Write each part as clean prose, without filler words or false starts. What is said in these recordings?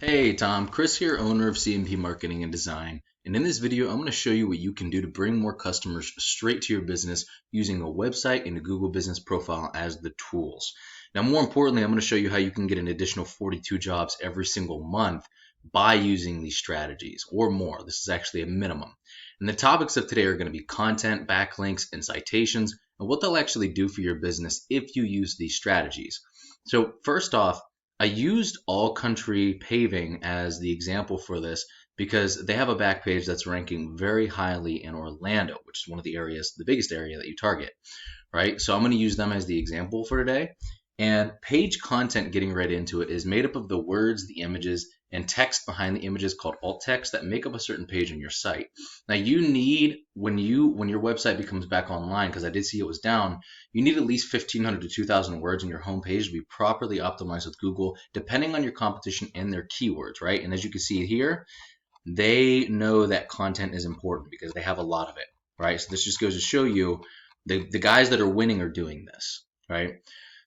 Hey Tom, Chris here, owner of CMP Marketing and Design. And in this video, I'm going to show you what you can do to bring more customers straight to your business using a website and a Google Business Profile as the tools. Now, more importantly, I'm going to show you how you can get an additional 42 jobs every single month by using these strategies or more. This is actually a minimum. And the topics of today are going to be content, backlinks, and citations, and what they'll actually do for your business if you use these strategies. So first off, I used All Country Paving as the example for this because they have a back page that's ranking very highly in Orlando, which is one of the areas, the biggest area that you target, right? So I'm going to use them as the example for today. And page content, getting right into it, is made up of the words, the images, and text behind the images called alt text that make up a certain page on your site. Now you need, when your website becomes back online, because I did see it was down, you need at least 1,500 to 2,000 words on your homepage to be properly optimized with Google, depending on your competition and their keywords, right? And as you can see here, they know that content is important because they have a lot of it, right? So this just goes to show you the guys that are winning are doing this, right?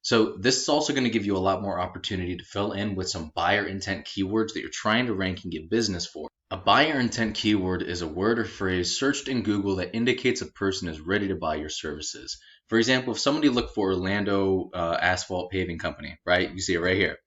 So this is also going to give you a lot more opportunity to fill in with some buyer intent keywords that you're trying to rank and get business for. A buyer intent keyword is a word or phrase searched in Google that indicates a person is ready to buy your services. For example, if somebody looked for Orlando Asphalt Paving Company, right? You see it right here.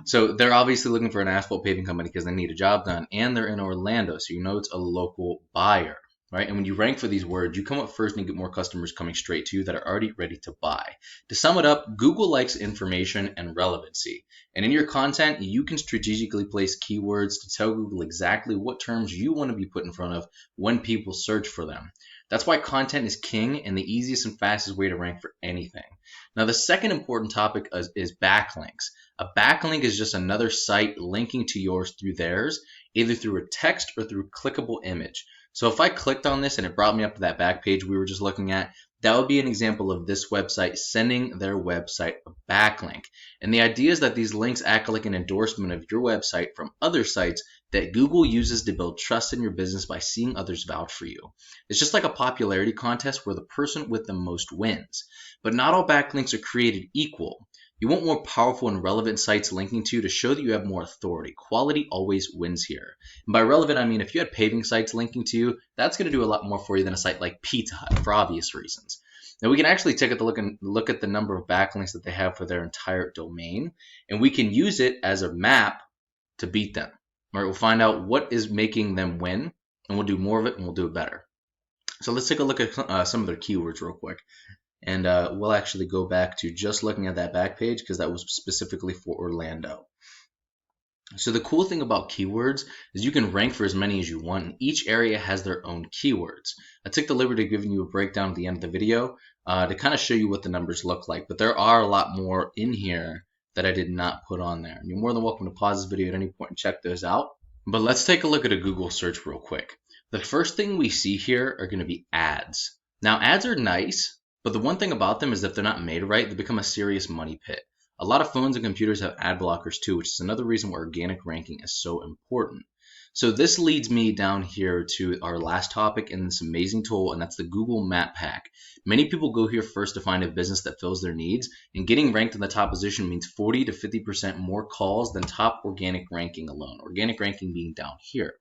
So they're obviously looking for an asphalt paving company because they need a job done, and they're in Orlando, so you know it's a local buyer, right? And when you rank for these words, you come up first and you get more customers coming straight to you that are already ready to buy. To sum it up, Google likes information and relevancy. And in your content, you can strategically place keywords to tell Google exactly what terms you want to be put in front of when people search for them. That's why content is king and the easiest and fastest way to rank for anything. Now, the second important topic is backlinks. A backlink is just another site linking to yours through theirs, either through a text or through a clickable image. So if I clicked on this and it brought me up to that back page we were just looking at, that would be an example of this website sending their website a backlink. And the idea is that these links act like an endorsement of your website from other sites that Google uses to build trust in your business by seeing others vouch for you. It's just like a popularity contest where the person with the most wins. But not all backlinks are created equal. You want more powerful and relevant sites linking to you to show that you have more authority. Quality always wins here. And by relevant, I mean if you had paving sites linking to you, that's going to do a lot more for you than a site like Pizza Hut for obvious reasons. Now we can actually take a look at the number of backlinks that they have for their entire domain, and we can use it as a map to beat them. All right, we'll find out what is making them win, and we'll do more of it and we'll do it better. So let's take a look at some of their keywords real quick. And we'll actually go back to just looking at that back page because that was specifically for Orlando. So the cool thing about keywords is you can rank for as many as you want, and each area has their own keywords. I took the liberty of giving you a breakdown at the end of the video to kind of show you what the numbers look like, but there are a lot more in here that I did not put on there. And you're more than welcome to pause this video at any point and check those out. But let's take a look at a Google search real quick. The first thing we see here are going to be ads. Now ads are nice, but the one thing about them is that if they're not made right, they become a serious money pit. A lot of phones and computers have ad blockers too, which is another reason why organic ranking is so important. So this leads me down here to our last topic in this amazing tool, and that's the Google Map Pack. Many people go here first to find a business that fills their needs, and getting ranked in the top position means 40 to 50% more calls than top organic ranking alone. Organic ranking being down here.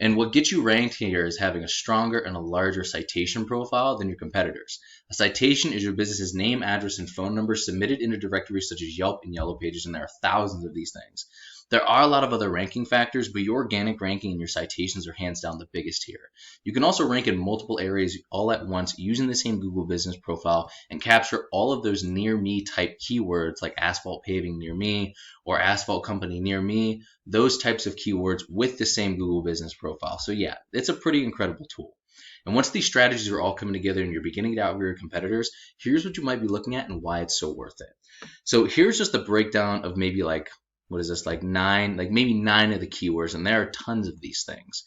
And what gets you ranked here is having a stronger and a larger citation profile than your competitors. A citation is your business's name, address, and phone number submitted into directories such as Yelp and Yellow Pages, and there are thousands of these things. There are a lot of other ranking factors, but your organic ranking and your citations are hands down the biggest here. You can also rank in multiple areas all at once using the same Google Business Profile and capture all of those near me type keywords like asphalt paving near me or asphalt company near me, those types of keywords with the same Google Business Profile. So yeah, it's a pretty incredible tool. And once these strategies are all coming together and you're beginning to outdo your competitors, here's what you might be looking at and why it's so worth it. So here's just a breakdown of maybe like, what is this, maybe nine of the keywords, and there are tons of these things.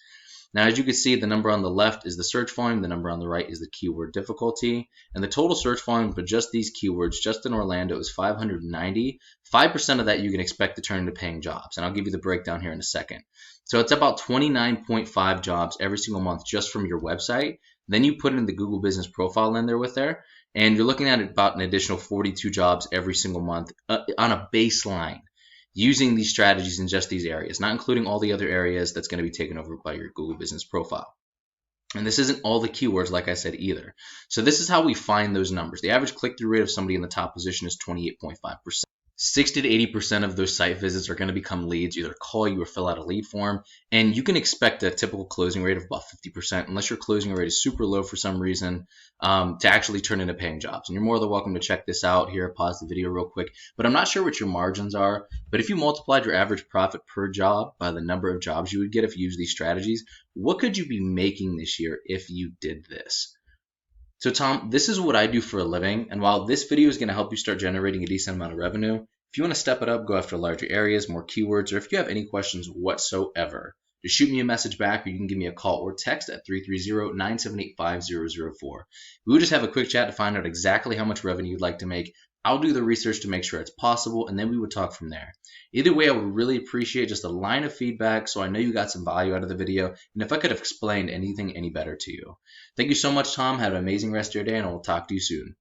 Now, as you can see, the number on the left is the search volume, the number on the right is the keyword difficulty, and the total search volume for just these keywords, just in Orlando, is 590. 5% of that you can expect to turn into paying jobs, and I'll give you the breakdown here in a second. So it's about 29.5 jobs every single month just from your website. Then you put in the Google Business Profile in there with there, and you're looking at about an additional 42 jobs every single month on a baseline. using these strategies in just these areas, not including all the other areas that's going to be taken over by your Google Business Profile. And this isn't all the keywords, like I said, either. So this is how we find those numbers. The average click-through rate of somebody in the top position is 28.5%. 60 to 80% of those site visits are going to become leads, either call you or fill out a lead form. And you can expect a typical closing rate of about 50%, unless your closing rate is super low for some reason, to actually turn into paying jobs. And you're more than welcome to check this out here. Pause the video real quick. But I'm not sure what your margins are. But if you multiplied your average profit per job by the number of jobs you would get if you use these strategies, what could you be making this year if you did this? So Tom, this is what I do for a living, and while this video is going to help you start generating a decent amount of revenue, if you want to step it up, go after larger areas, more keywords, or if you have any questions whatsoever, just shoot me a message back, or you can give me a call or text at 330-978-5004. We will just have a quick chat to find out exactly how much revenue you'd like to make. I'll do the research to make sure it's possible, and then we would talk from there. Either way, I would really appreciate just a line of feedback so I know you got some value out of the video, and if I could have explained anything any better to you. Thank you so much, Tom. Have an amazing rest of your day, and I will talk to you soon.